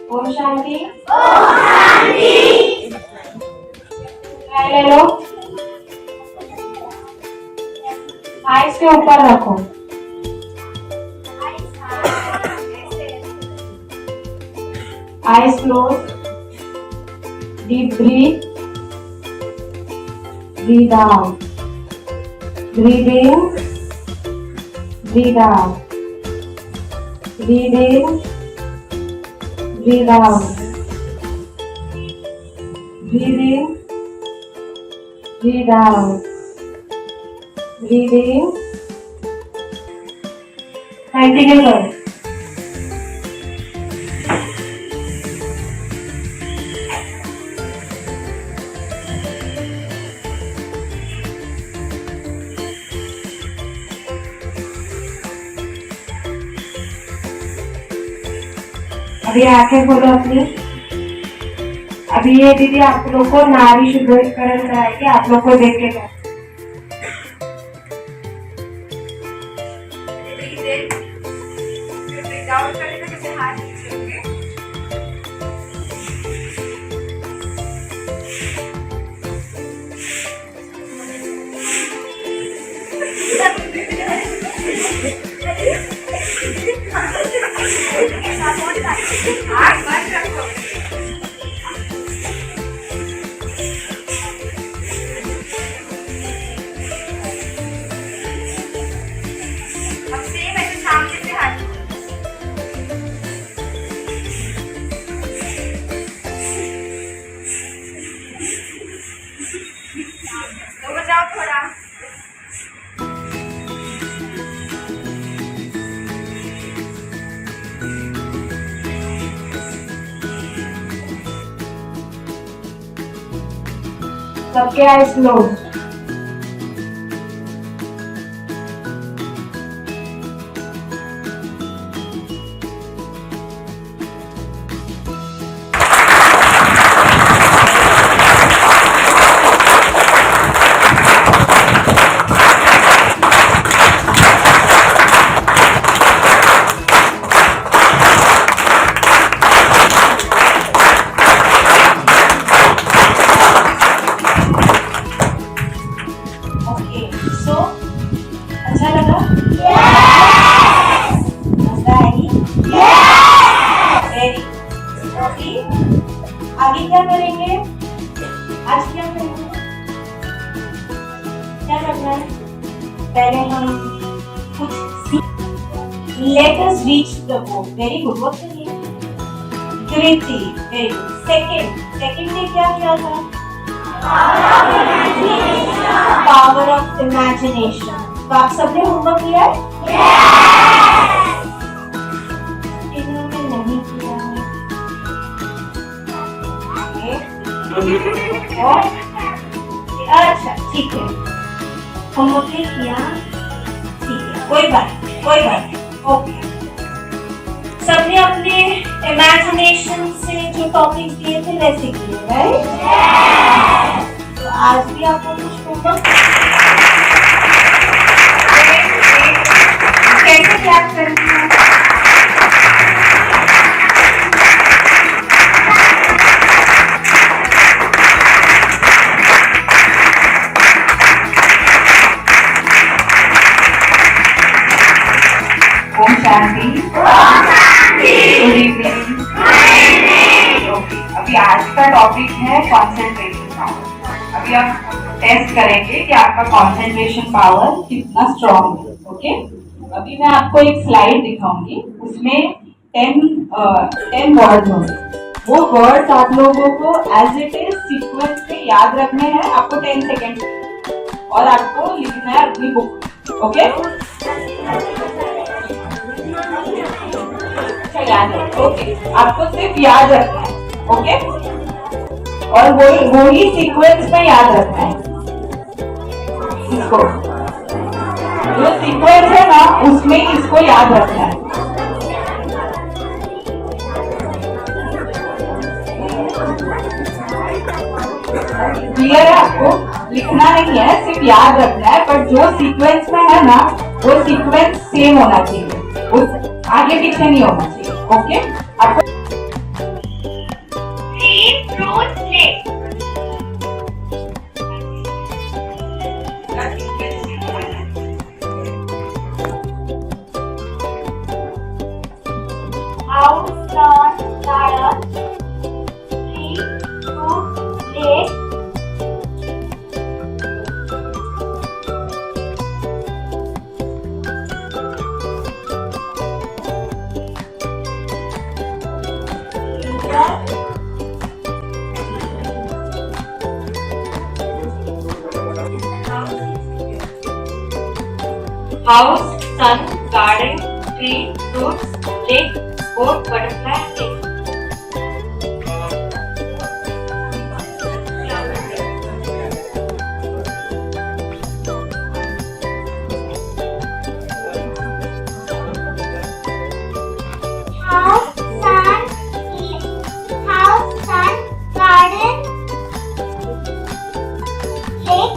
ओम शांति। ले लो, आइस के ऊपर रखो। Ice close. Deep breath. Breathe out. Breathe in. Breathe out. Breathe in. Breathe out. Breathe in. Breathe out. Breathe in. Continue करो। अभी आंखें खोलो अपनी। अभी ये दीदी आप लोग को नाड़ी शुद्धिकरण कराएगी, आप लोग को देख के सबके आइज क्लोज। अच्छा लगा? मजा आई? Very good. आगे क्या करेंगे? आज क्या करेंगे? क्या करना है? पहले हम कुछ let us reach the goal. Very good. What is it? Kriti. Very good. Second ने क्या किया था? Power of imagination. तो आप सबने होमवर्क किया है? इन्होंने नहीं किया है। अच्छा ठीक है, होमवर्क नहीं किया, ठीक है, कोई बात ओके। सबने अपने इमेजिनेशन से जो टॉपिक्स दिए थे वैसे किए, राइट? तो आज भी आपको कुछ होमवर्क कैसे याद करना है? ओम शांति। Good evening. अभी आज का टॉपिक है कंसंट्रेशन पावर। अभी आप टेस्ट करेंगे कि आपका कंसंट्रेशन पावर कितना स्ट्रॉन्ग है। ओके, अभी मैं आपको एक स्लाइड दिखाऊंगी, उसमें 10 वर्ड्स होंगे। वो वर्ड्स आप लोगों को एज इट इज सीक्वेंस में याद रखने हैं। आपको 10 सेकेंड और आपको लिखना है अपनी बुक। ओके, याद है? ओके, आपको सिर्फ याद रखना है। ओके, और वो ही सीक्वेंस में याद रखना है। इसको जो सीक्वेंस है ना, उसमें इसको याद रखना है। क्लियर है? आपको लिखना नहीं है, सिर्फ याद रखना है। पर जो सीक्वेंस में है ना, वो सीक्वेंस सेम होना चाहिए, उस आगे पीछे नहीं होना चाहिए। ओके आपको fruit lake. House on garden, tree, fruit lake. house, sun, garden, tree, fruits, lake, boat, butterfly, lake. House, sun, garden, lake.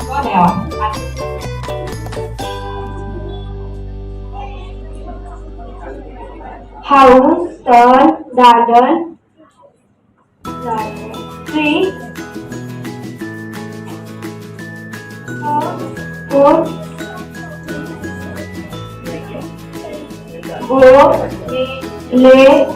कौन है और? House, sun, garden, tree, boat, lake.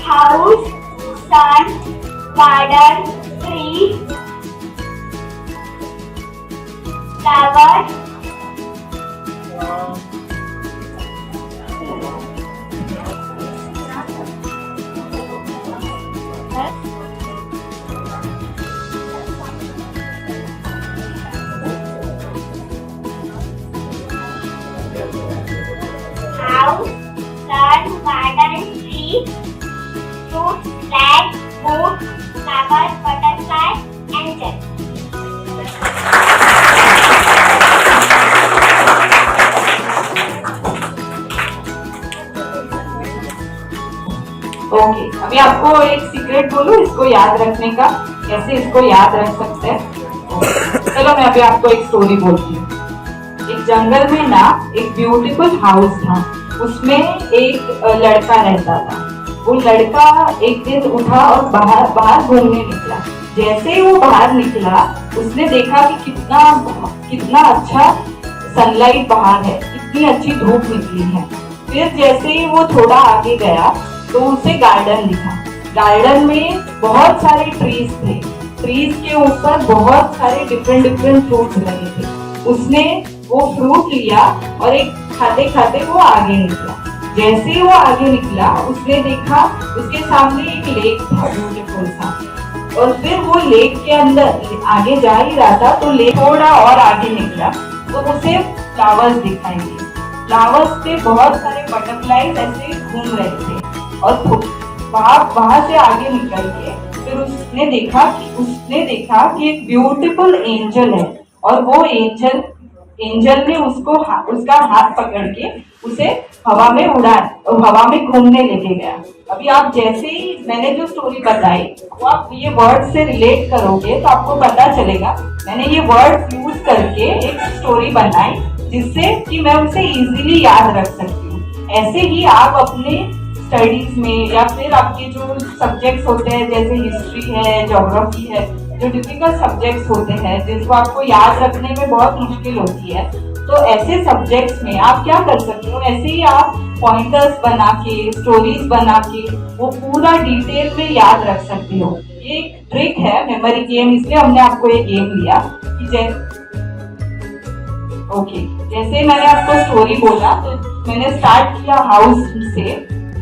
House, sun, garden, tree, flower, house, sun, garden, tree, fruit, flag, boat, flower, butterfly, angel. Okay अभी आपको एक secret बोलूं इसको याद रखने का, कैसे इसको याद रख सकते हैं। चलो मैं अभी आपको एक स्टोरी बोलती हूँ। एक जंगल में ना एक ब्यूटीफुल हाउस था, उसमें एक लड़का रहता था। वो लड़का एक दिन उठा और बाहर घूमने निकला। जैसे ही वो बाहर निकला उसने देखा कि कितना अच्छा सनलाइट बाहर है, कितनी अच्छी धूप निकली है। फिर जैसे ही वो थोड़ा आगे गया तो उसे गार्डन दिखा। गार्डन में बहुत सारे ट्रीज थे, ट्रीज के ऊपर बहुत सारे डिफरेंट फ्रूट्स लगे थे। उसने वो फ्रूट लिया और एक खाते खाते वो आगे निकला। जैसे ही वो आगे निकला उसने देखा उसके सामने एक लेक था ब्यूटीफुल सा, और फिर वो लेक के अंदर आगे जा ही रहा था तो लेक थोड़ा और आगे निकला तो उसे फ्लावर्स दिखाई दिए। फ्लावर्स पे बहुत सारे बटरफ्लाईज ऐसे घूम रहे थे, और वहां से आगे निकल के फिर उसने देखा कि एक ब्यूटीफुल एंजल है, और वो एंजल ने उसका हाथ पकड़ के उसे हवा में घूमने लेके गया। अभी आप जैसे ही मैंने जो स्टोरी बताई वो आप ये वर्ड से रिलेट करोगे तो आपको पता चलेगा मैंने ये वर्ड यूज करके एक स्टोरी बनाई जिससे कि मैं उसे इजीली याद रख सकती हूँ। ऐसे ही आप अपने स्टडीज में या फिर आपके जो सब्जेक्ट्स होते हैं जैसे हिस्ट्री है, ज्योग्राफी है, जो डिफिकल्ट सब्जेक्ट्स होते हैं जिनको आपको याद रखने में बहुत मुश्किल होती है, तो ऐसे सब्जेक्ट्स में आप क्या कर सकते हो, ऐसे ही आप पॉइंटर्स बना के, स्टोरीज बना के वो पूरा डिटेल में याद रख सकते हो। ये एक ट्रिक है मेमोरी गेम, इसलिए हमने आपको ये गेम लिया कि जैसे मैंने आपको स्टोरी बोला तो मैंने स्टार्ट किया हाउस से,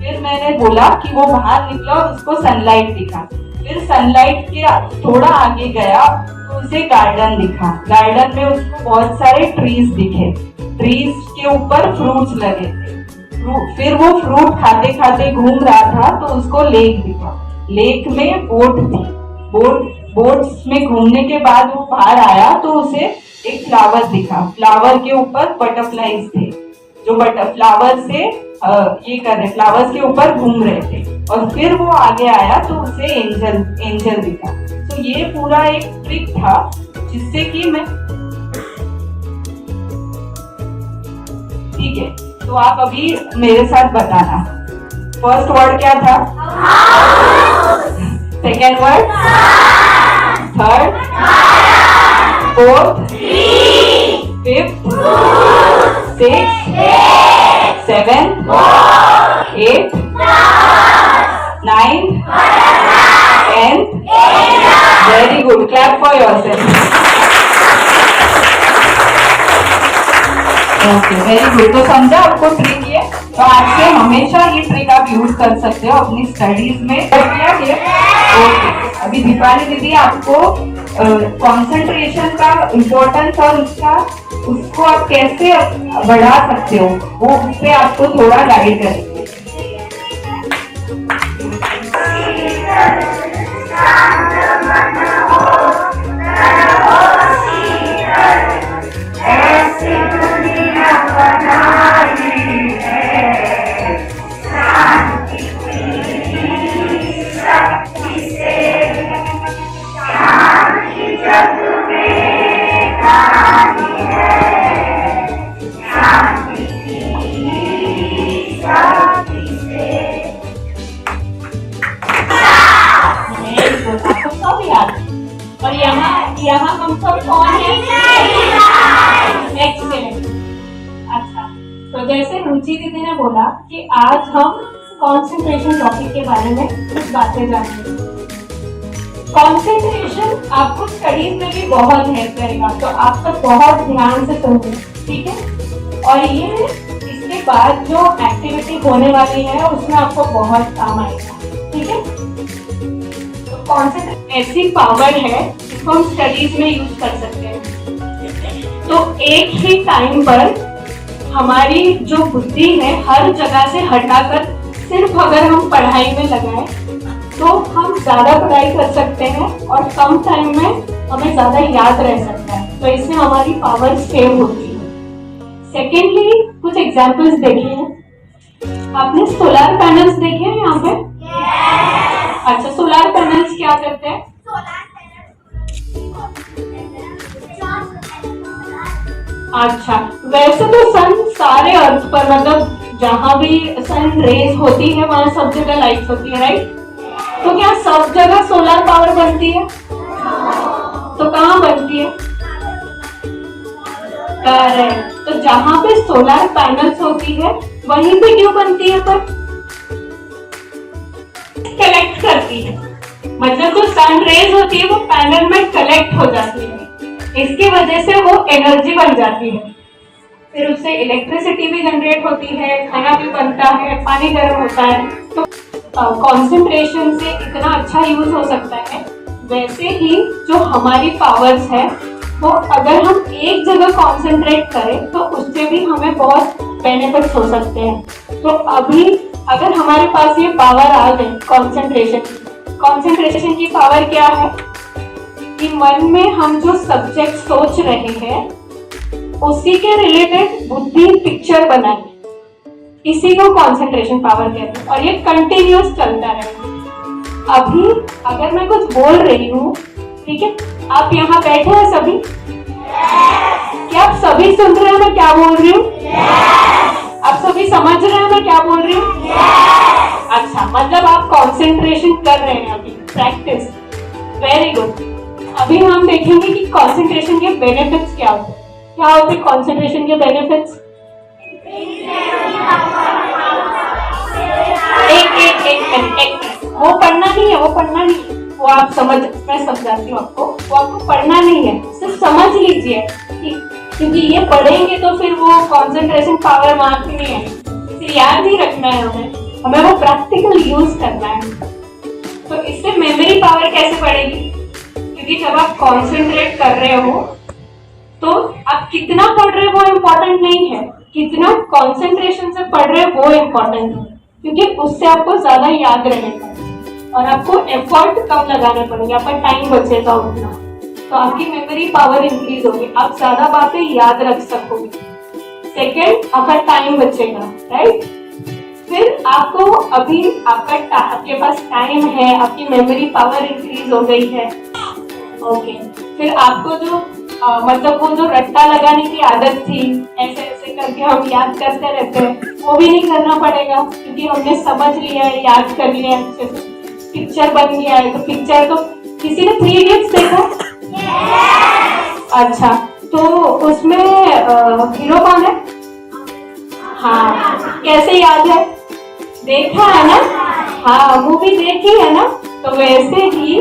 फिर मैंने बोला कि वो बाहर निकला और उसको सनलाइट दिखा। फिर सनलाइट के थोड़ा आगे गया तो उसे गार्डन दिखा। गार्डन में उसको बहुत सारे ट्रीज दिखे, ट्रीज के ऊपर फ्रूट्स लगे थे। फिर वो फ्रूट खाते खाते घूम रहा था तो उसको लेक दिखा। लेक में बोट थी। बोट्स में घूमने के बाद वो बाहर आया तो उसे एक फ्लावर दिखा। फ्लावर के ऊपर बटरफ्लाईज थे जो फ्लावर से ये कर रहे, फ्लावर्स के ऊपर घूम रहे थे, और फिर वो आगे आया तो उसे एंजल दिखा। तो ये पूरा एक ट्रिक था जिससे कि मैं, ठीक है, तो आप अभी मेरे साथ बताना। फर्स्ट वर्ड क्या था? Second word? Third? Fourth? Fifth? Sixth? Seventh? Eighth? Ninth? Tenth? Very good, clap for yourself. Okay, very good. तो समझा आपको ट्रिक ये? तो आज से हमेशा ये ट्रिक आप यूज कर सकते हो अपनी स्टडीज में। ओके, अभी दीपाली दीदी आपको कंसंट्रेशन का इम्पोर्टेंस और उसको आप कैसे बढ़ा सकते हो वो उस पे आपको थोड़ा गाइड करेंगे। और यहाँ हम सब कौन है? एक्सीलेंट। अच्छा, तो जैसे रुचि दीदी ने बोला कि आज हम कंसंट्रेशन टॉपिक के बारे में कुछ बातें जानेंगे। कंसंट्रेशन आपको स्टडीज में भी बहुत हेल्प करेगा, तो आप सब बहुत ध्यान से सुनिए, ठीक है? और ये इसके बाद जो एक्टिविटी होने वाली है उसमें आपको बहुत काम आएगा, ठीक है? कंसंट्रेशन ऐसी पावर है जिसको हम स्टडीज में यूज कर सकते हैं। तो एक ही टाइम पर हमारी जो बुद्धि है हर जगह से हटाकर सिर्फ अगर हम पढ़ाई में लगाएं तो हम ज्यादा पढ़ाई कर सकते हैं और कम टाइम में हमें ज्यादा याद रह सकता है। तो इससे हमारी पावर सेव होती है। सेकेंडली, कुछ एग्जाम्पल्स देखिए। आपने सोलर पैनल्स देखे हैं यहाँ पे? अच्छा, सोलर पैनल्स क्या करते हैं? अच्छा, वैसे तो सन सारे अर्थ पर, मतलब जहाँ भी सन रेज होती है वहाँ सब जगह लाइट्स होती है, राइट? तो क्या सब जगह सोलर पावर बनती है? तो कहाँ बनती है? करेक्ट। तो जहाँ पे सोलर पैनल्स होती है वहीं पे क्यों बनती है? पर कलेक्ट करती है, मतलब जो सन रेज होती है वो पैनल में कलेक्ट हो जाती है, इसकी वजह से वो एनर्जी बन जाती है। फिर उससे इलेक्ट्रिसिटी भी जनरेट होती है, खाना भी बनता है, पानी गर्म होता है। तो कंसंट्रेशन से इतना अच्छा यूज हो सकता है। वैसे ही जो हमारी पावर्स है वो अगर हम एक जगह कंसंट्रेट करें तो उससे भी हमें बहुत बेनिफिट्स हो सकते हैं। तो अभी अगर हमारे पास ये पावर आ गई कंसंट्रेशन की पावर क्या है कि मन में हम जो सब्जेक्ट सोच रहे हैं उसी के रिलेटेड बुद्धि पिक्चर बनाए, इसी को कंसंट्रेशन पावर कहते हैं। और ये कंटिन्यूअस चलता रहेगा। अभी अगर मैं कुछ बोल रही हूँ, ठीक है, आप यहाँ बैठे हैं सभी? क्या आप सभी सुन रहे हैं मैं क्या बोल रही हूँ? आप सभी समझ रहे हैं मैं क्या बोल रही हूँ? अच्छा, मतलब आप कंसंट्रेशन कर रहे हैं अभी, प्रैक्टिस। Very good. अभी हम देखेंगे कि कंसंट्रेशन के बेनिफिट्स क्या होते हैं। क्या होते हैं कंसंट्रेशन के बेनिफिट्स? एक वो पढ़ना नहीं है, वो आप मैं समझाती हूँ आपको। वो आपको पढ़ना नहीं है, सिर्फ समझ लीजिए, क्योंकि ये पढ़ेंगे तो फिर वो कंसंट्रेशन पावर मार्क नहीं है, इसे याद ही रखना है हमें वो प्रैक्टिकल यूज करना है। तो इससे मेमोरी पावर कैसे बढ़ेगी? क्योंकि जब आप कंसंट्रेट कर रहे हो तो आप कितना पढ़ रहे हो वो इम्पोर्टेंट नहीं है, कितना कंसंट्रेशन से पढ़ रहे हो वो इम्पोर्टेंट है, क्योंकि उससे आपको ज्यादा याद रहेगा और आपको एफर्ट कम लगाने पड़ेंगे, आपका टाइम बचेगा उतना, तो आपकी मेमोरी पावर इंक्रीज होगी, आप ज्यादा बातें याद रख सकोगे। सेकेंड आपका टाइम बचेगा, राइट। फिर आपको अभी आपके पास टाइम है, आपकी मेमोरी पावर इंक्रीज हो गई है, ओके। फिर आपको जो मतलब वो जो रट्टा लगाने की आदत थी, ऐसे ऐसे करके हम याद करते रहते हैं, वो भी नहीं करना पड़ेगा क्योंकि हमने समझ लिया है, याद कर लिया है, अच्छे से पिक्चर बन गया है। तो पिक्चर तो किसी ने 3 इडियट्स देखा? अच्छा, तो उसमें हीरो कौन है? हाँ, कैसे याद है? देखा है ना? हाँ, मूवी देखी है ना? तो वैसे ही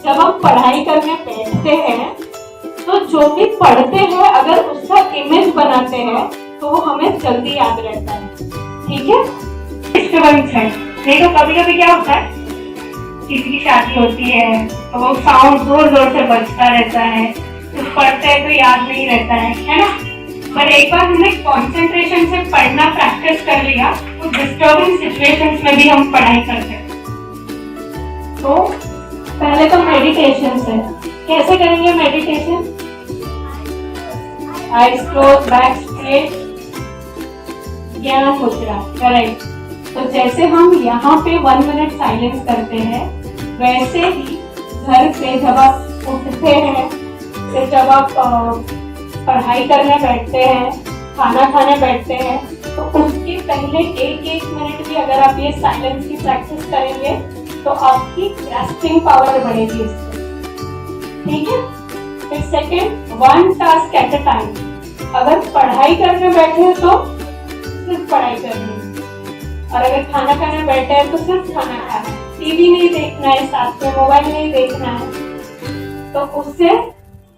जब हम पढ़ाई करने बैठते हैं तो जो भी पढ़ते हैं अगर उसका इमेज बनाते हैं तो वो हमें जल्दी याद रहता है, ठीक है। डिस्टर्बेंस है, नहीं तो कभी कभी क्या होता है, किसी की शादी होती है तो वो साउंड जोर जोर से बजता रहता है, कुछ पढ़ते हैं तो याद नहीं रहता है ना। पर एक बार हमने कंसंट्रेशन से पढ़ना प्रैक्टिस कर लिया तो डिस्टर्बिंग सिचुएशंस में भी हम पढ़ाई कर सकते हैं। तो पहले तो मेडिटेशन से कैसे करेंगे meditation? Eyes close, back straight, ज्ञान मुद्रा, करेक्ट। तो जैसे हम यहाँ पे 1 मिनट साइलेंस करते हैं वैसे ही घर से जब आप उठते हैं, फिर जब आप पढ़ाई करने बैठते हैं, खाना खाने बैठते हैं, तो उसके पहले 1-1 मिनट भी अगर आप ये साइलेंस की प्रैक्टिस करेंगे तो आपकी ग्रास्पिंग पावर बढ़ेगी इससे, ठीक है। फिर second, 1 task at a time. अगर पढ़ाई करने बैठे हैं तो सिर्फ पढ़ाई करनी है, और अगर खाना खाने बैठे हैं तो सिर्फ खाना खाना है, टीवी नहीं देखना है, साथ में मोबाइल नहीं देखना है। तो उससे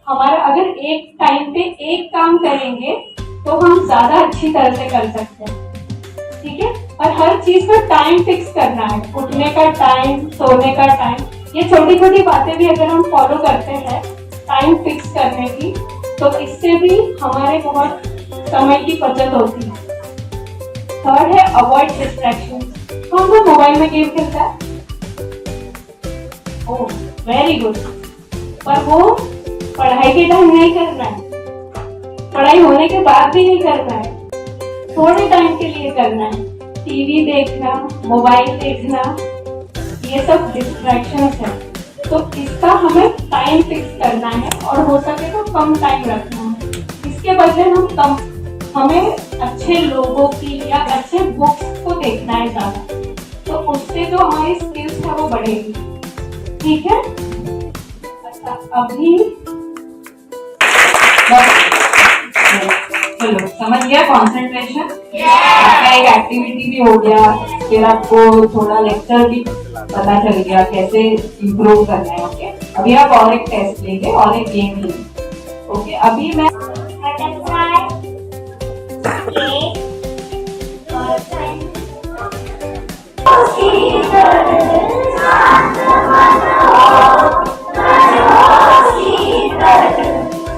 हमारा अगर एक टाइम पे एक काम करेंगे तो हम ज्यादा अच्छी तरह से कर सकते हैं, ठीक है। और हर चीज का टाइम फिक्स करना है, उठने का टाइम, सोने का टाइम, ये छोटी छोटी बातें भी अगर हम फॉलो करते हैं टाइम फिक्स करने की, तो इससे भी हमारे बहुत समय की बचत होती है। थर्ड है अवॉइड डिस्ट्रैक्शन। कौन सा मोबाइल में गेम खेलता है? ओह वेरी गुड, पर वो पढ़ाई के टाइम नहीं करना है, पढ़ाई होने के बाद भी नहीं करना है, थोड़े टाइम के लिए करना है। टीवी देखना, मोबाइल देखना, ये सब डिस्ट्रैक्शंस है, तो इसका हमें टाइम फिक्स करना है और हो सके तो कम टाइम रखना है। इसके बदले हमें अच्छे लोगों की या अच्छे बुक्स को देखना है ज्यादा, तो उससे जो हमारी स्किल्स है वो बढ़ेगी, ठीक है। अच्छा, अभी चलो समझ गया कंसंट्रेशन, आपका एक एक्टिविटी भी हो गया, फिर आपको थोड़ा लेक्चर भी पता चल गया कैसे इम्प्रूव करना है, ओके। अभी आप और एक टेस्ट लेंगे और एक गेम लेंगे, ओके। अभी मैं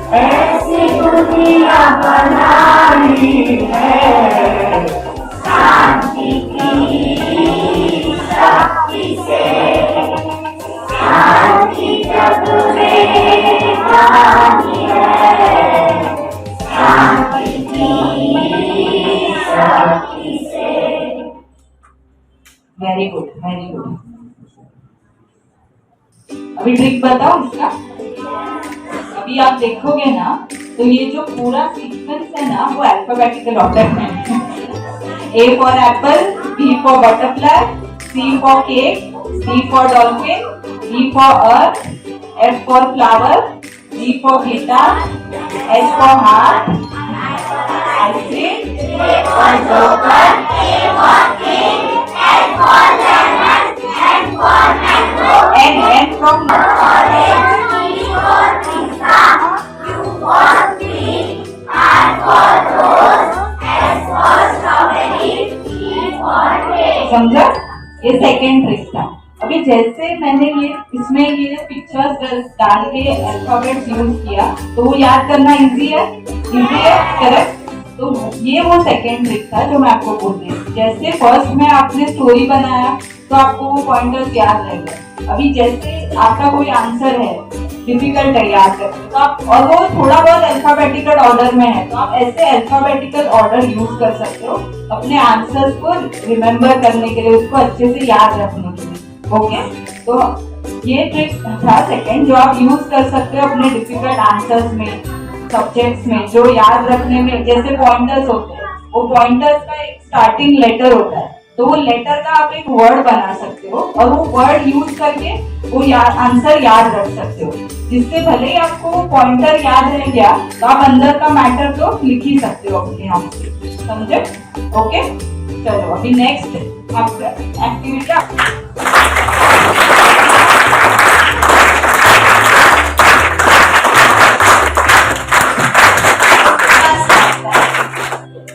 ऐसी दुनिया बनानी है शांति की शक्ति से, शांति जग में कहानी है शांति की शक्ति से। Very good, very good. अभी ट्रिक बताओ इसका। अभी आप देखोगे ना तो ये जो पूरा सीक्वेंस है ना वो अल्फाबेटिकल ऑर्डर में है। A for apple, B for butterfly, C for cake, D for dolphin, E for earth, F for flower, G for guitar, H for heart, I think, J for joker, K for king, L for lemon, N for mango, N from orange, P for pizza, Q for tree, R for rose, S for strawberry, T for tail। समझा? ये second trick था। अभी जैसे मैंने इसमें ये pictures डाल के अल्फाबेट यूज किया तो वो याद करना इजी है, करेक्ट। तो ये वो सेकेंड ट्रिक था जो मैं आपको बोल रही हूँ। जैसे फर्स्ट में आपने स्टोरी बनाया तो आपको वो पॉइंटर्स याद रहेगा। अभी जैसे आपका कोई आंसर है डिफिकल्ट है याद करना, तो आप, और वो थोड़ा बहुत अल्फाबेटिकल ऑर्डर में है, तो आप ऐसे अल्फाबेटिकल ऑर्डर यूज कर सकते हो अपने आंसर्स को रिमेम्बर करने के लिए, उसको अच्छे से याद रखने के लिए। ओके, तो ये ट्रिक था सेकंड, जो आप यूज कर सकते हो अपने डिफिकल्ट आंसर्स में, सब्जेक्ट्स में, जो याद रखने में, जैसे पॉइंटर्स होते हैं, वो पॉइंटर्स का एक स्टार्टिंग लेटर होता है, तो वो लेटर का आप एक वर्ड बना सकते हो और वो वर्ड यूज करके वो आंसर याद रख सकते हो, जिससे भले ही आपको वो पॉइंटर याद रह गया तो आप अंदर का मैटर तो लिख ही सकते हो अपने आप से, समझे? ओके, चलो अभी नेक्स्ट आपका एक्टिविटी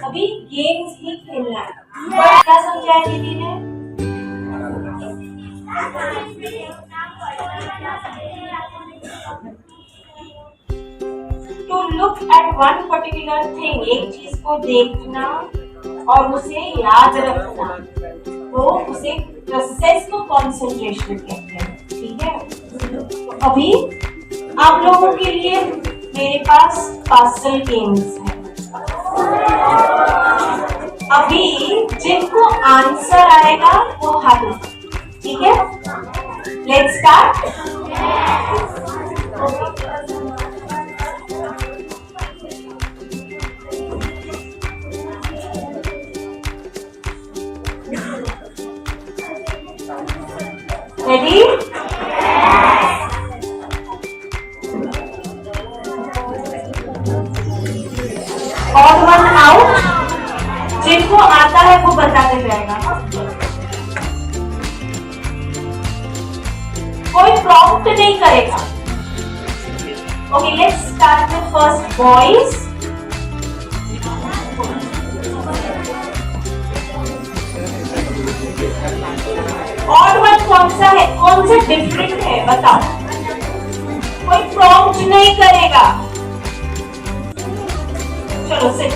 अभी गेम्स ही खेलना है। क्या समझाया दीदी ने? To look at one particular thing, एक चीज को देखना और उसे याद रखना, वो उसे प्रोसेस को कंसंट्रेशन कहते हैं। ठीक है, तो अभी आप लोगों के लिए मेरे पास पजल गेम्स है। अभी जिनको आंसर आएगा वो हाथ उठाए, ठीक है? Let's start. Ready? Odd one out. जिनको आता है वो बताते जाएगा। कोई प्रॉम्प्ट नहीं करेगा। Okay, let's start with first boys. Odd one कौन सा है, कौन सा डिफरेंट है, बताओ। कोई प्रॉम्प्ट नहीं करेगा। चलो seat.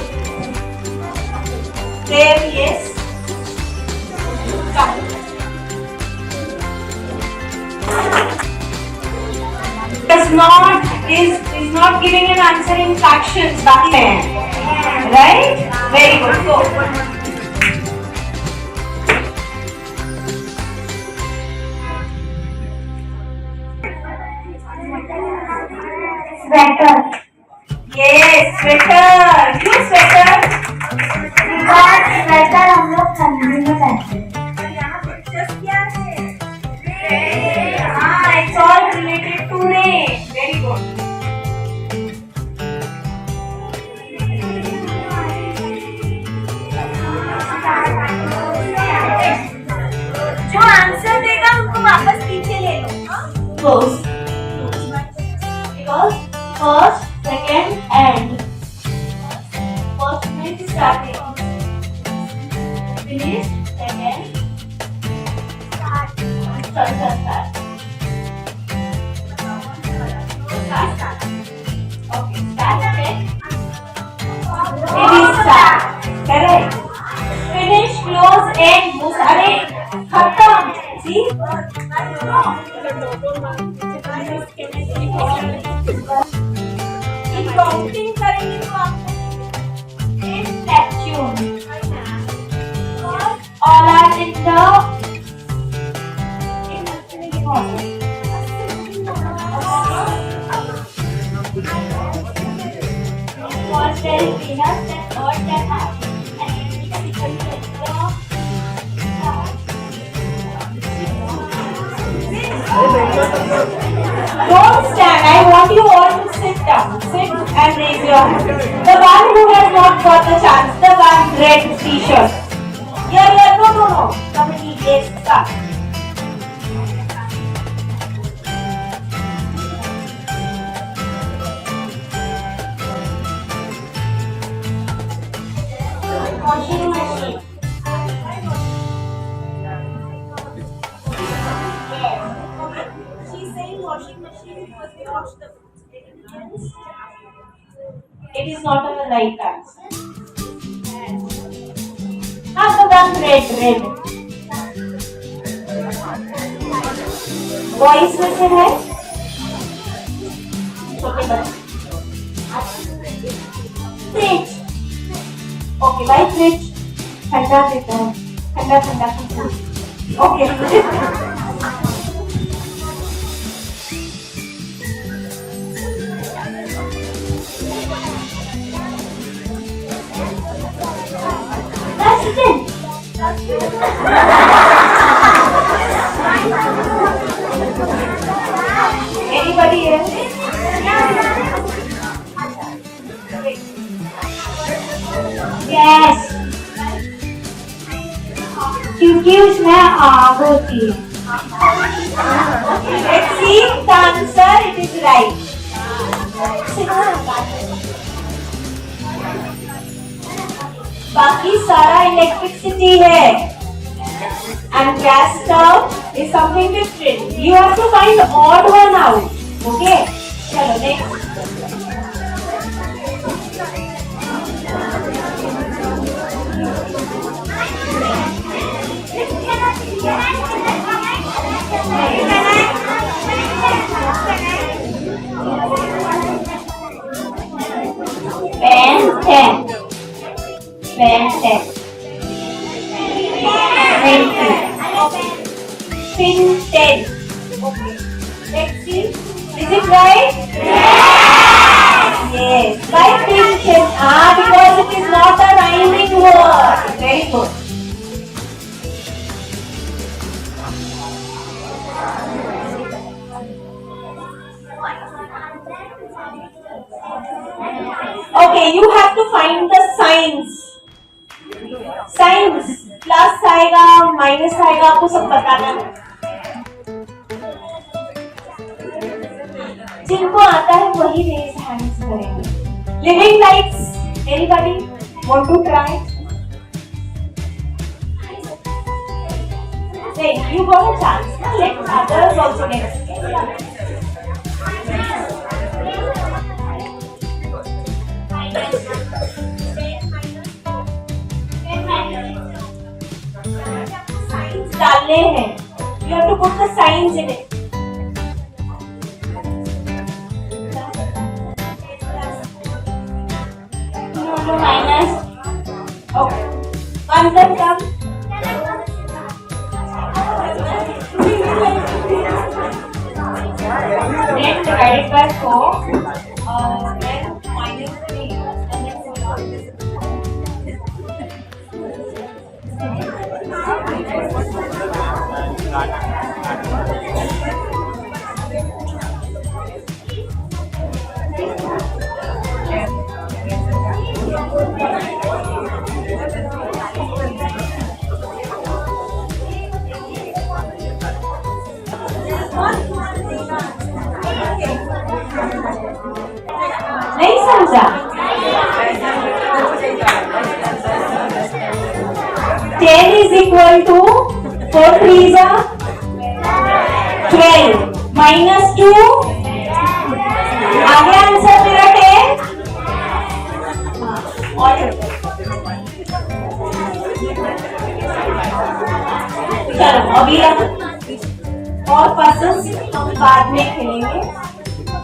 There, yes. Come. Is not giving an answer in fractions. बाकी है, right? Very good. Go. Sweater. Yes, sweater. क्यों sweater? स्वेटर हम लोग ठंडी में पहनते हैं। हाँ, it's all related to rain. Very good. जो आंसर देगा उनको वापस पीछे ले लो। Close. Because first, second, and first means starting. Finish, second, start. Okay, start again. Maybe start. Correct. Finish, close, end. अरे खत्म. See? Prompting करेंगे तो आपको tune. All are in the first there is Venus, then Earth, then Mars, don't stand. I want you all to sit down. Sit and raise your hand. The one who has not got the chance, the one red t-shirt. Yeah, no. Somebody is stuck. Washing machine. She's saying washing machine because we wash the clothes. It is not a right answer. The one red. Boys में से है छोटे बच्चे। Fridge, okay भाई fridge ठंडा देता है, ठंडा ठंडा ठंडा, okay. President. Anybody else? Gas, क्योंकि उसमें आग होती है। Let's see the answer. It is right. बाकी सारा इलेक्ट्रिसिटी है and gas stove is something different. You have to find the odd one out. Okay? चलो next. Pen 10, pen 10, Pin 10. Okay. Let's see. Is it right? Yes. Why pin 10? Because it is not a rhyming word. Very good. Okay, you have to find the signs. Signs. Plus आएगा, minus आएगा, आपको सब बताना है। जिनको आता है वही रेज हैंड्स करेंगे। Living lights, anybody want to try? नहीं, you got a chance. Let others also get. डालने हैं। You have to put the signs in it. no minus, Okay. One then come. Then divided by 4, then minus 3, and then 4. नहीं समझा? 10 is equal to 4 3s are 12 minus 2 आगे answer मेरा 10 और चलो अभी और पजल्स हम बाद में खेलेंगे,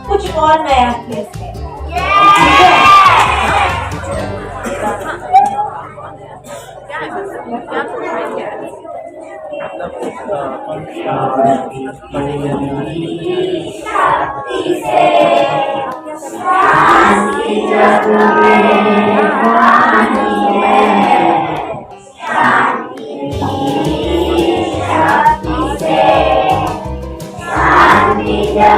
कुछ और नया खेलते हैं। ठीक है?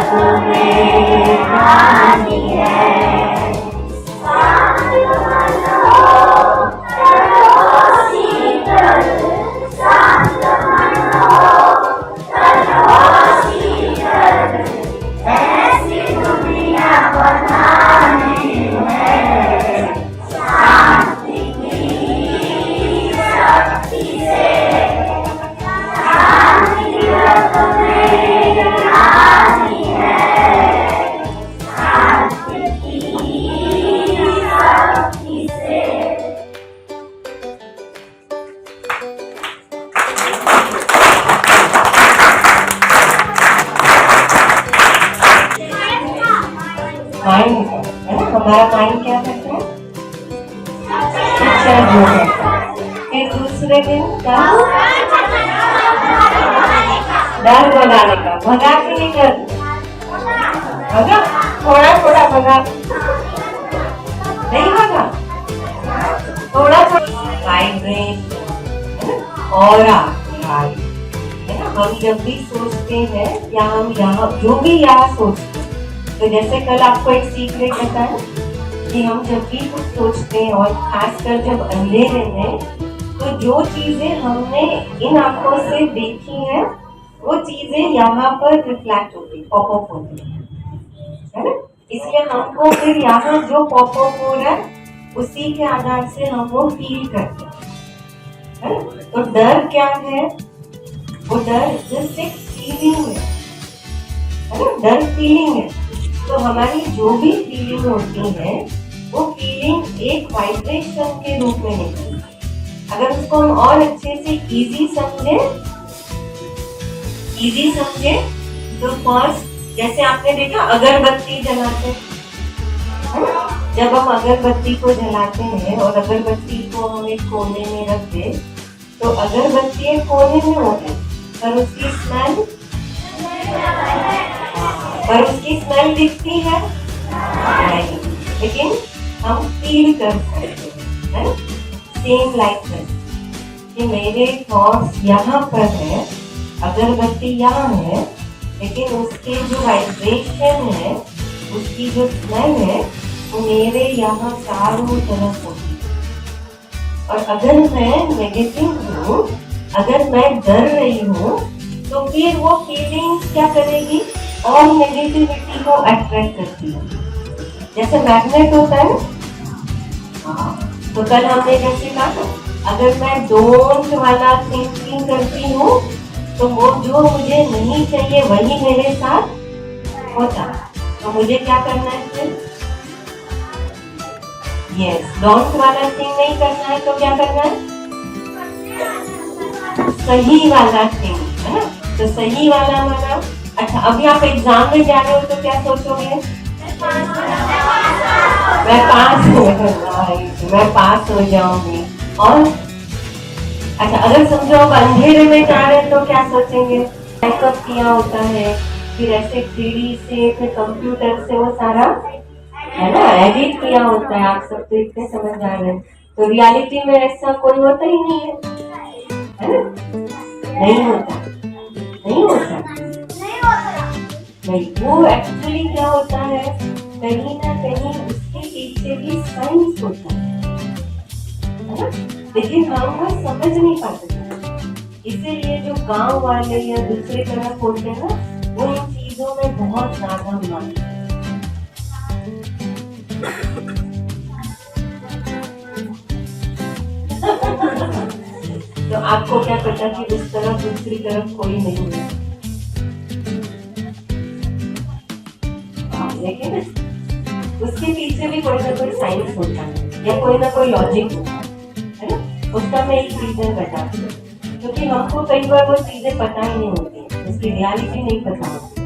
हमारा माइंड क्या करता है, पिक्चर ड्रॉ करता है। फिर दूसरे दिन डर भगाने का, भगा के नहीं डर भगा, थोड़ा थोड़ा भगा, नहीं भगा, थोड़ा थोड़ा वाइब्रेशन और है ना। हम जब भी सोचते हैं या हम यहाँ जो भी यहाँ सोचते हैं, तो जैसे कल आपको एक सीक्रेट बताया कि हम जब भी कुछ सोचते हैं और खासकर जब अंधेरे में, तो जो चीजें हमने इन आंखों से देखी हैं वो चीजें यहाँ पर रिफ्लेक्ट होती, पॉपअप होती है ना। इसलिए हमको फिर यहाँ जो पॉपअप हो रहा है उसी के आधार से हम वो फील करते हैं, है ना। तो डर क्या है, वो डर जस्ट एक फीलिंग है ना, डर फीलिंग है। तो हमारी जो भी फीलिंग होती है वो फीलिंग एक वाइब्रेशन के रूप में निकलती है। अगर उसको हम और अच्छे से इजी समझे तो फर्स्ट जैसे आपने देखा अगरबत्ती जलाते हैं, जब हम अगरबत्ती को जलाते हैं और अगरबत्ती को हम एक कोने में रख दे, तो अगरबत्ती एक कोने में होती है पर उसकी स्मेल दिखती है नहीं, लेकिन हम फील कर सकते हैं। सेम लाइक कि मेरे थॉट्स यहाँ पर है, अगरबत्ती यहाँ है, लेकिन उसके जो वाइब्रेशन है, उसकी जो स्मेल है वो मेरे यहाँ चारों तरफ होती है। और अगर मैं नेगेटिव हूँ, अगर मैं डर रही हूँ, तो फिर वो फीलिंग्स क्या करेगी और नेगेटिविटी को अट्रैक्ट करती है। जैसे मैग्नेट होता है ना, तो कल हमने जैसे कहा अगर मैं डोंट वाला थिंकिंग करती हूँ तो वो जो मुझे नहीं चाहिए वही मेरे साथ होता। तो मुझे क्या करना है फिर, यस, डोंट वाला थिंग नहीं करना है, तो क्या करना है, सही वाला थिंग, है ना। तो सही वाला माना, अच्छा अभी आप एग्जाम में जा रहे हो तो क्या सोचोगे, मैं पास हो जाऊंगी। और अच्छा अगर समझो आप अंधेरे में जा रहे हैं तो क्या सोचेंगे, मेकअप किया होता है, फिर ऐसे 3D से फिर कंप्यूटर से वो सारा है ना एडिट किया होता है, आप सब तो इतने समझ आ रहे हैं। तो रियलिटी में ऐसा कोई होता ही नहीं है ना, नहीं होता नहीं। वो एक्चुअली क्या होता है, कहीं ना कहीं उसके पीछे भी साइंस होता है ना, लेकिन हम वो समझ नहीं पाते। इसीलिए जो गांव वाले या दूसरे तरफ होते हैं ना, वो इन चीजों में बहुत ज्यादा मानते हैं। तो आपको क्या पता कि उस तरफ दूसरी तरफ कोई नहीं है, लेकिन उसके पीछे भी कोई ना कोई साइंस होता है या कोई ना कोई लॉजिक होता है ना। उसका मैं एक रीजन बताती हूँ, क्योंकि हमको कई बार वो चीजें पता ही नहीं होती, उसकी रियलिटी नहीं पता होती।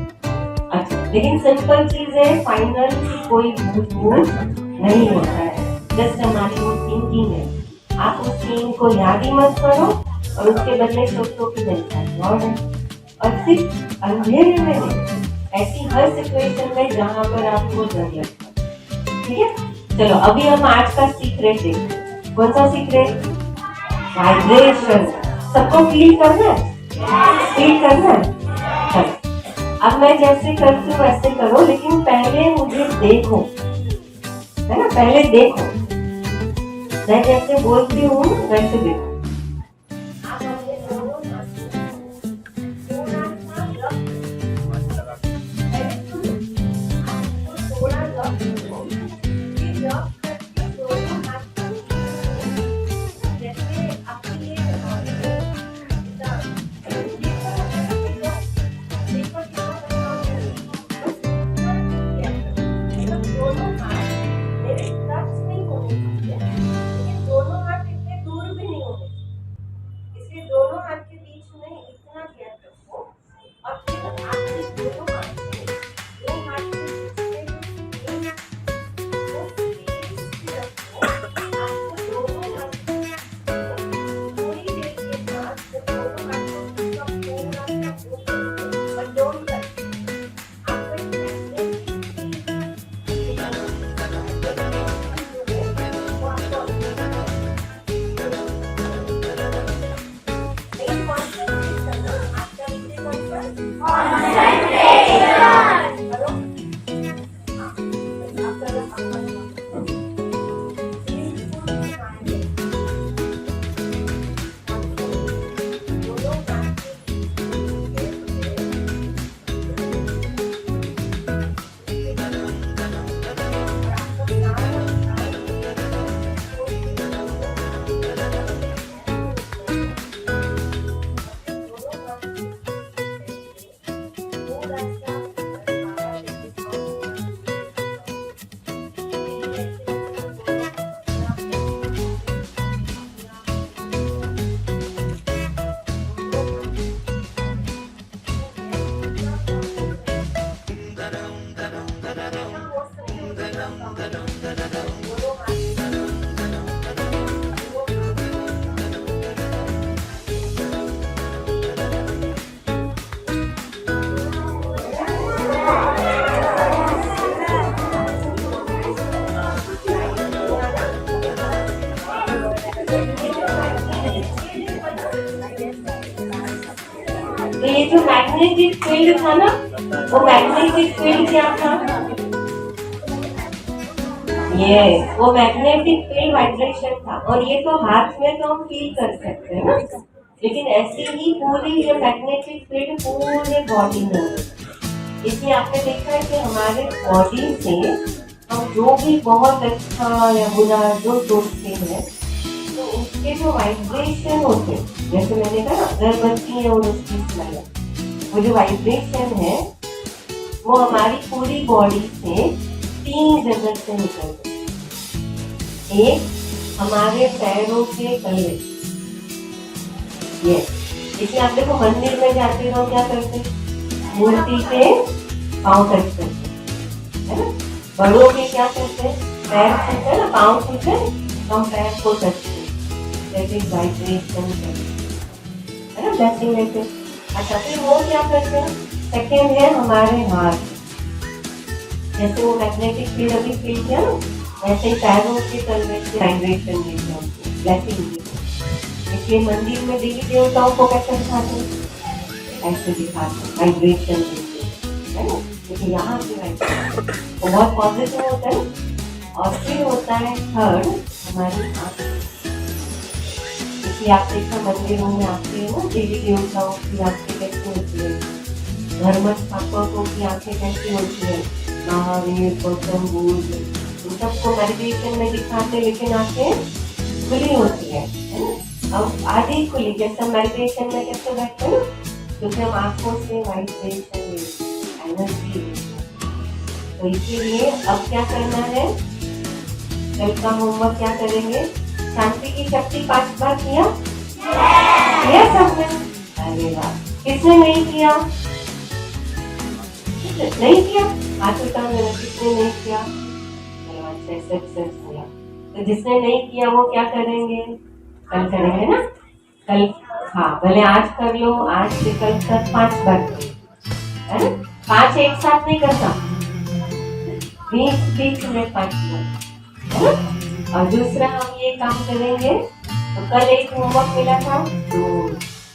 अच्छा, लेकिन सिंपल चीज है, फाइनल कोई भूत नहीं होता है, जस्ट हमारी वो थिंकिंग है। आप उस थिंग को याद ही मत करो और उसके बदले सोचो कि मिलता है और सिर्फ अंधेरे में नहीं, ऐसी हर सिचुएशन में जहाँ पर आपको डर लगता है। ठीक है, चलो अभी हम आज का सीक्रेट देखते हैं। कौन सा सीक्रेट, वाइब्रेशन। सबको फील करना है, फील करना है। चलो अब मैं जैसे करती हूँ वैसे करो, लेकिन पहले मुझे देखो, है ना, पहले देखो, मैं जैसे बोलती हूँ वैसे देखो। दोनों हाथ इतने दूर भी नहीं होते, तो ये जो मैग्नेटिक फील्ड था ना, वो मैग्नेटिक फील्ड क्या था? ये वो मैग्नेटिक फील्ड वाइब्रेशन था। और ये तो हाथ में तो हम फील कर सकते हैं ना, लेकिन ऐसे ही पूरी ये मैग्नेटिक फील्ड पूरे बॉडी में होती है। इसलिए आपने देखा है कि हमारे बॉडी से हम जो भी बहुत अच्छा या बुरा जो सोचते हैं, तो उसके जो वाइब्रेशन होते हैं, जैसे मैंने कहा अगरबत्ती है और उसकी स्मेल, वो जो वाइब्रेशन है वो हमारी पूरी बॉडी से 3 जगह से निकलते हैं। एक हमारे पैरों के तले, ये इसलिए आप देखो मंदिर में जाते हो क्या करते हैं, मूर्ति के पाँव टच करते हैं, है ना। बड़ों के क्या करते हैं, पैर छूते हैं ना, पाँव छूते हैं, तो हम पैर को टच करते हैं, जैसे वाइब्रेशन करते हैं, है ना, ब्लेसिंग लेते हैं। अच्छा, फिर वो क्या करते हैं, सेकेंड है हमारे हाथ, जैसे वो मैग्नेटिक फील्ड अभी फील किया ना, वैसे ही पैरों के तलवे से वाइब्रेशन देते हैं, ब्लेसिंग देते हैं। इसलिए मंदिर में देवी देवताओं को कैसे दिखाते हैं, ऐसे दिखाते हैं, वाइब्रेशन देते हैं, है ना। लेकिन यहाँ से वाइब्रेशन वो बहुत पॉजिटिव होता है। और फिर होता है थर्ड हमारी आँख। इसलिए आप देखो मंदिरों में आते हैं ना, देवी देवताओं की आँखें कैसी होती है, धर्म स्थापकों की आँखें कैसी होती है, महावीर, गौतम बुद्ध, इन सबको मेडिटेशन में दिखाते, लेकिन आंखें खुली होती है ना। अब आधी खुली, जैसे मेडिटेशन में कैसे बैठते हैं, क्योंकि हम आंखों से वाइब्रेशन एनर्जी। तो इसीलिए अब क्या करना है, कल का होमवर्क क्या करेंगे, शांति की शक्ति 5 बार किया सबने? अरे वाह, किसने नहीं किया? नहीं किया, हाथ उठा मेरा, किसने नहीं किया? सक्सेस हुआ। तो जिसने नहीं किया वो क्या करेंगे, कल करेंगे ना, कल। हाँ, भले आज कर लो, आज से कल तक 5 बार करो, है ना। 5 एक साथ नहीं करता, 20 मिनट 5 बार, है ना। और दूसरा हम ये काम करेंगे, तो कल एक होमवर्क मिला था, तो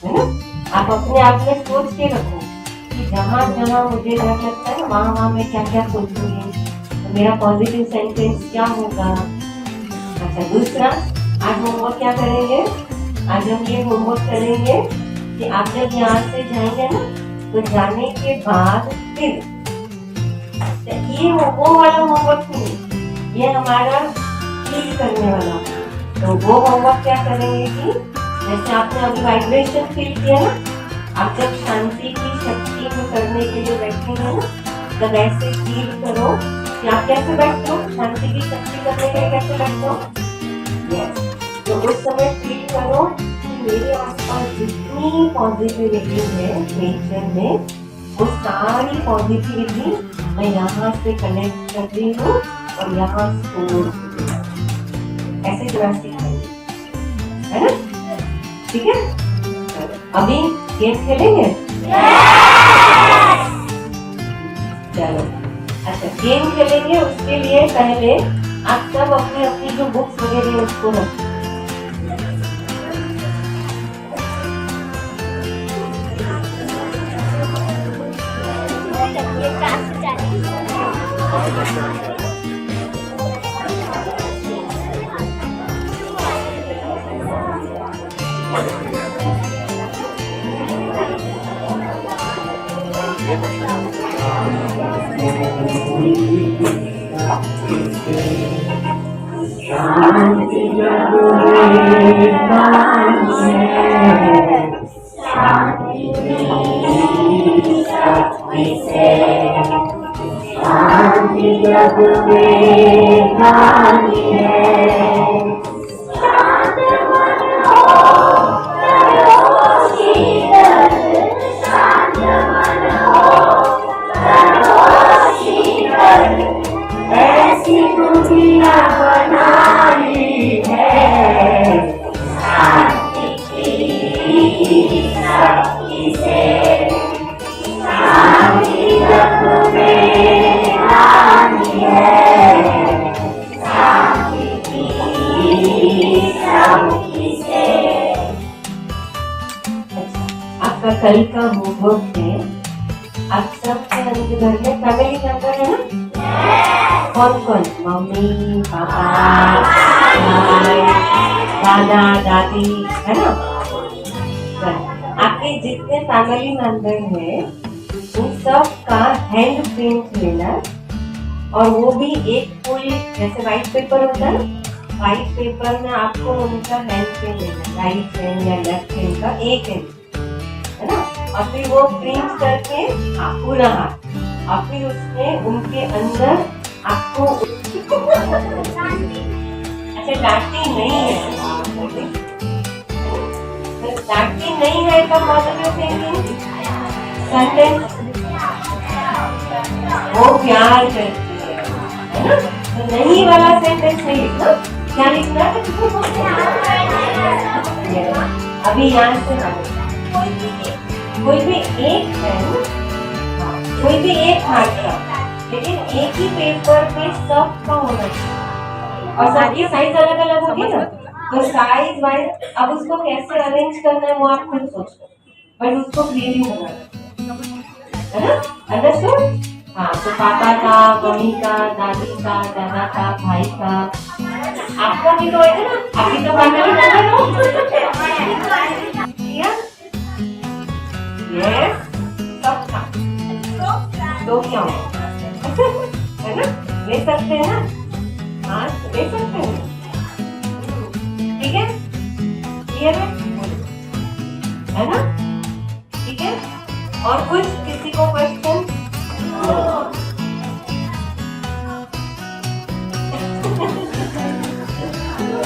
है ना, आप अपने आप में सोच के रखो कि जहाँ जहाँ मुझे डर लगता है वहाँ वहाँ मैं क्या क्या सोचूंगी, तो मेरा पॉजिटिव सेंटेंस क्या होगा। अच्छा, दूसरा आज होमवर्क क्या करेंगे, आज हम ये होमवर्क करेंगे कि आप जब यहाँ से जाएंगे ना, तो जाने के बाद फिर ये वो वाला होमवर्क नहीं, ये हमारा फील करने वाला। तो वो होमवर्क क्या करेंगे कि जैसे आपने अभी वाइब्रेशन फील किया ना, आप जब शांति की शक्ति में करने के लिए बैठेंगे ना, तब ऐसे फील करो कि आप कैसे बैठते हो, शांति की शक्ति करने के लिए कैसे बैठते हो। तो उस समय फील करो कि मेरे आसपास जितनी पॉजिटिविटी है नेचर में, वो सारी पॉजिटिविटी मैं यहाँ से कनेक्ट कर रही हूँ और यहाँ स्टोर, ऐसे जरा सिखाएंगे, है ना। ठीक है, अभी गेम खेलेंगे? चलो, अच्छा गेम खेलेंगे, उसके लिए पहले आप सब अपनी अपनी जो बुक्स वगैरह उसको रखें। शांति जब ऐसी दुनिया बनाई है शांति की शक्ति से, शांति जग में लानी है शांति की शक्ति से। आप आपका कल का होमवर्क है। आप सबके घर में फैमिली मेंबर है ना? कौन कौन? मम्मी, पापा, भाई, दादा, दादी, है ना? आपके जितने फैमिली मेंबर हैं उन सब का हैंड प्रिंट लेना, और वो भी एक फुल, जैसे व्हाइट पेपर होता है ना, व्हाइट पेपर में आपको उनका हैंड प्रिंट लेना, राइट हैंड या लेफ्ट हैंड का एक है ना, और फिर वो प्रिंट करके पूरा हाथ, और फिर उसमें उनके अंदर आपको अच्छा डांटती नहीं है, डांटती नहीं है का मतलब सेंटेंस वो प्यार करती है ना, तो नहीं वाला सेंटेंस नहीं लिखना, क्या लिखना है? अभी यहाँ से कोई भी एक है, कोई भी एक हाथ का, लेकिन एक ही पेपर पे सबका होना चाहिए, और सबकी साइज अलग अलग होगी ना, तो साइज वाइज अब उसको कैसे अरेंज करना है वो आप खुद सोचो, बट उसको क्रिएटिव बनाना है ना, अंडरस्टूड? हाँ, तो पापा का, मम्मी का, दादी का, दादा का, भाई का, आपका भी तो है ना, आपकी तो फैमिली मेंबर हो, यस, सबका तो क्या हो है ना, ले सकते हैं ना, हाँ ले सकते हैं, ठीक है, क्लियर है ना, ठीक है? और कुछ किसी को क्वेश्चन?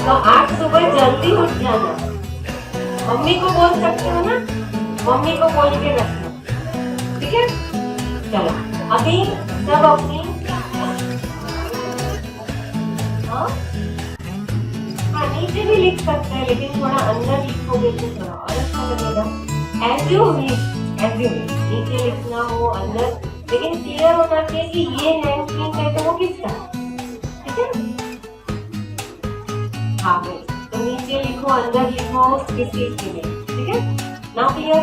तो आज सुबह जल्दी उठ जाना, मम्मी को बोल सकते हो ना, मम्मी को बोल के रखना, ठीक है? चलो अभी सब अपनी हाँ नीचे भी लिख सकते हैं, लेकिन थोड़ा अंदर लिखोगे तो थोड़ा और अच्छा लगेगा। एज यू नीचे लिखना हो अंदर, लेकिन क्लियर होना चाहिए कि ये हैंड प्रिंट है तो वो किसका, ठीक है? हाँ तो नीचे लिखो, अंदर लिखो, किस चीज के लिए, ठीक है? Now clear?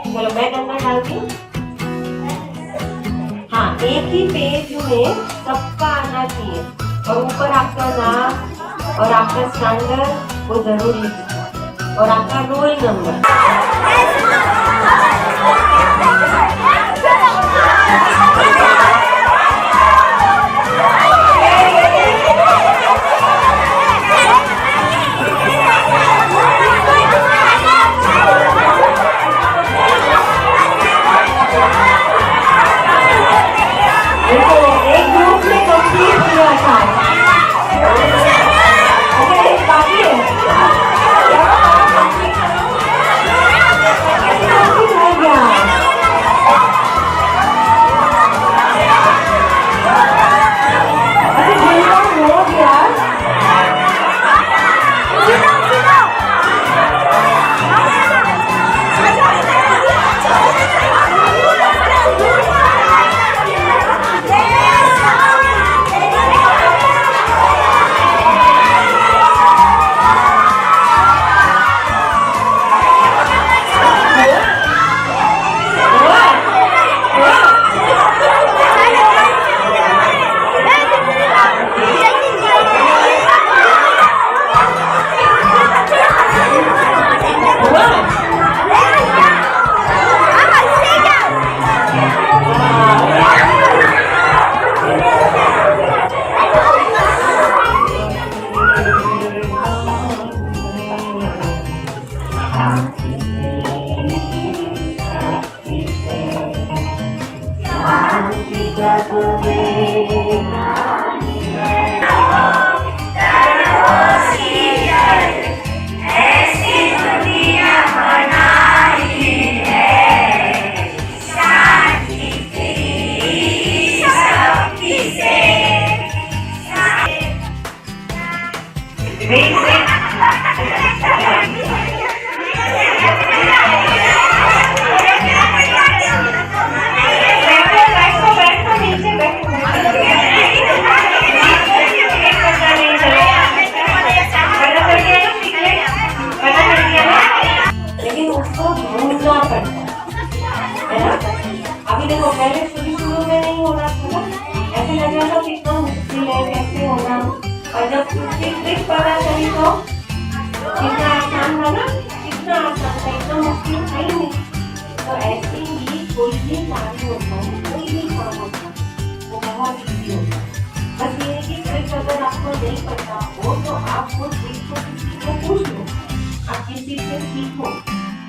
चलो बैग अंदर डालती हूँ। हाँ, एक ही पेज में सबका आना चाहिए, और ऊपर आपका नाम और आपका स्टैंडर्ड वो जरूर लिखना, और आपका रोल नंबर। बैठो नीचे बैठो। ना? अभी देखो पहले शुरू में नहीं होना था ना, ऐसे लग रहा था कितना मुश्किल है कैसे होना, और जब उसकी ट्रिक पता चली तो कितना आसान था ना, कितना आसान था, इतना मुश्किल था ही नहीं। तो ऐसे ही कोई भी काम होता है, कोई भी काम होता है वो बहुत ईजी होता है। बस ये है कि ट्रिक अगर आपको नहीं पता हो तो आप वो ट्रिक को किसी को पूछ लो, आप किसी से सीखो,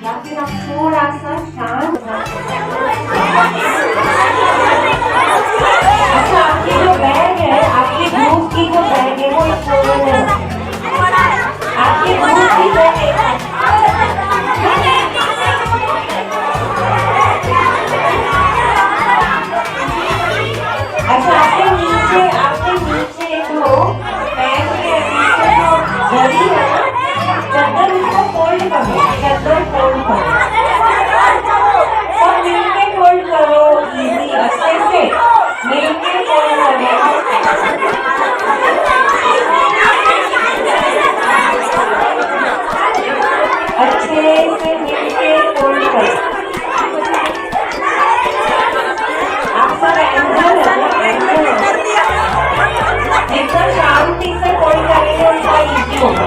या फिर आप थोड़ा सा शांत अच्छा आपकी जो बैग है, आपकी ग्रुप की जो बैग है वो एक कोने में रखो। आपकी ग्रुप की बैग अच्छा आपके नीचे जो बैग के नीचे जो घड़ी है ना, चद्दर उसको फोल्ड करो, चद्दर फोल्ड करो, सब मिलके फोल्ड करो, इजी अच्छे से मिलके फोल्ड करो, अच्छे से मिलके फोल्ड करो। आप सब एंगल एकदम शांति से फोल्ड करेंगे उनका इजी होगा।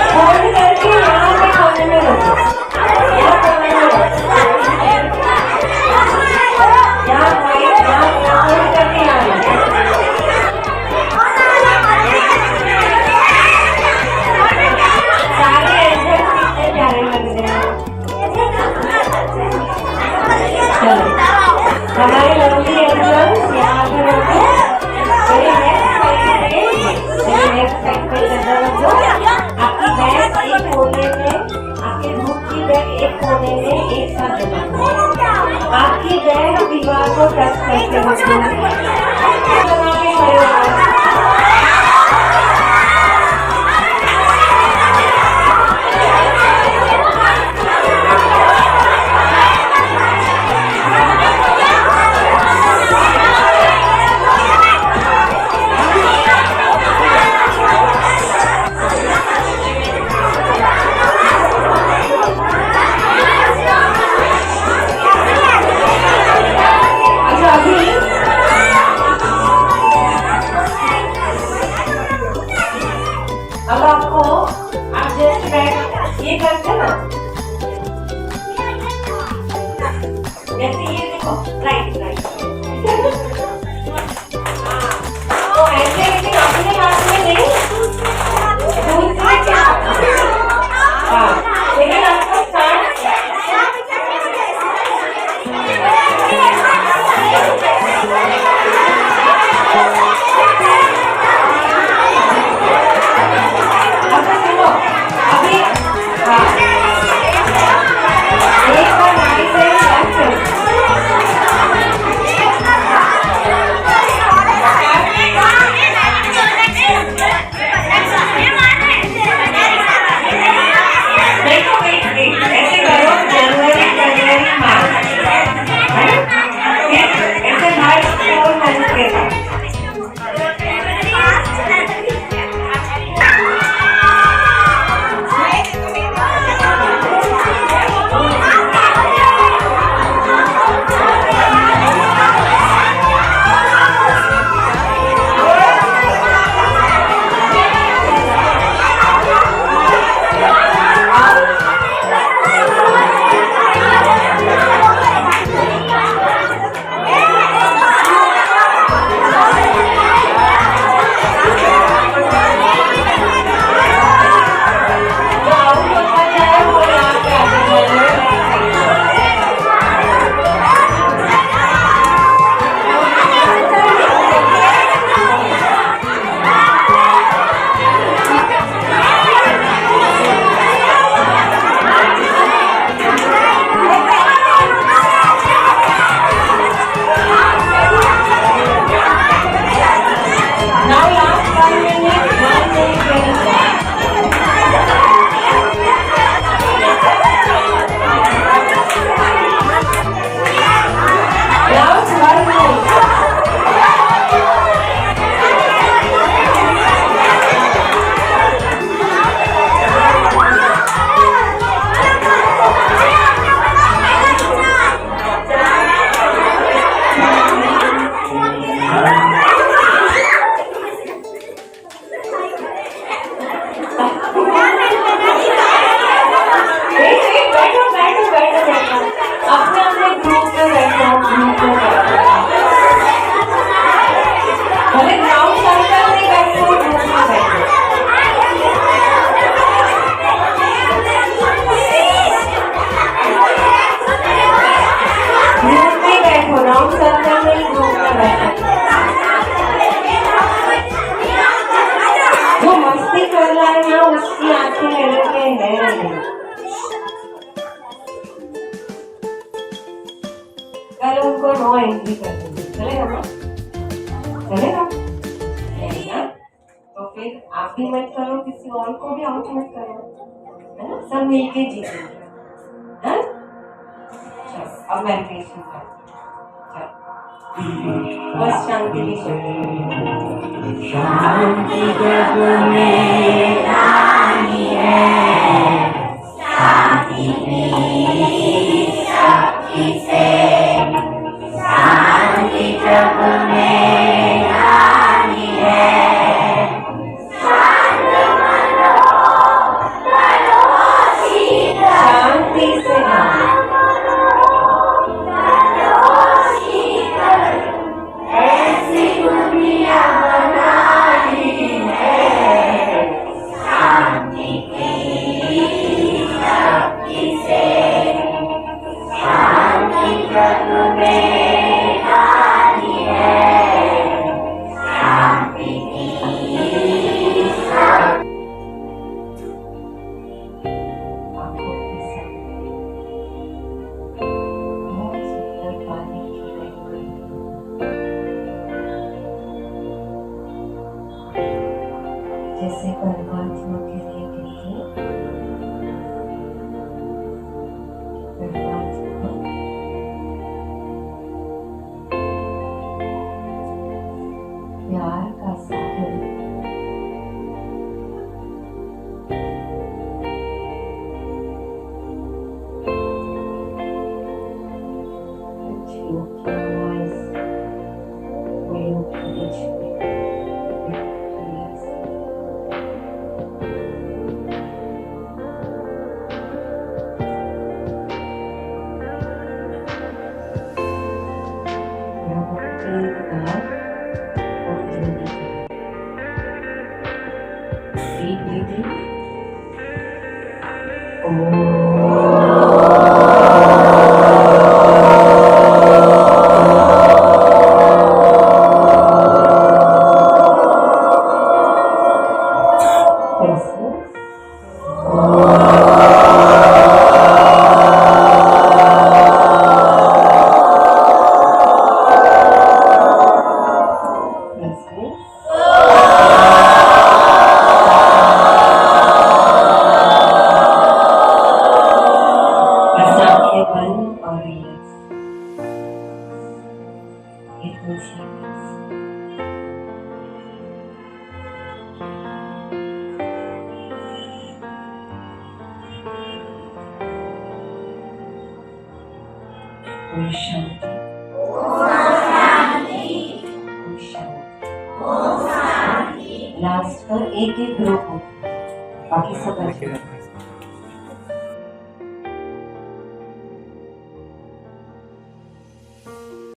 फोल्ड करके यहाँ पे कोने में रखो, यहाँ कोने में रखो, यहाँ फोल्ड करके यहाँ रखो। सारे एंगल कितने प्यारे लग रहे हैं। चलो हमारे लंबी एंगल यहाँ पे रखो, मेरे नेक्स्ट साइड पे नजर रखो। आपकी बैग एक कोने में, आपके ग्रुप की बैग एक कोने में एक साथ रखो। आपकी बैग दीवार को टच करके रखो, लगा के खड़े हो। चलेगा ना? चलेगा? चलेगा? तो फिर आप भी मत करो, किसी और को भी आउट मत करो, है ना? सब मिलके जीतेंगे, हाँ? चलो अब मेडिटेशन करो, चलो बस शांति की शक्ति। शांति जग में रानी है, शांति की शक्ति से, शांति जग में रानी है, शांत मनो करो शीतल, शांति से ऐसी दुनिया बनानी है, शांति की शक्ति से, शांति जग में रानी है, शांति की शक्ति। आंखों के सामने बहुत सुंदर पानी की रंगोली, जैसे परमात्मा के लिए कहते परमात्मा प्यार का सागर, ओम शांति, ओम शांति। लास्ट पर एक एक ग्रुप हो, बाकी सब बच गए।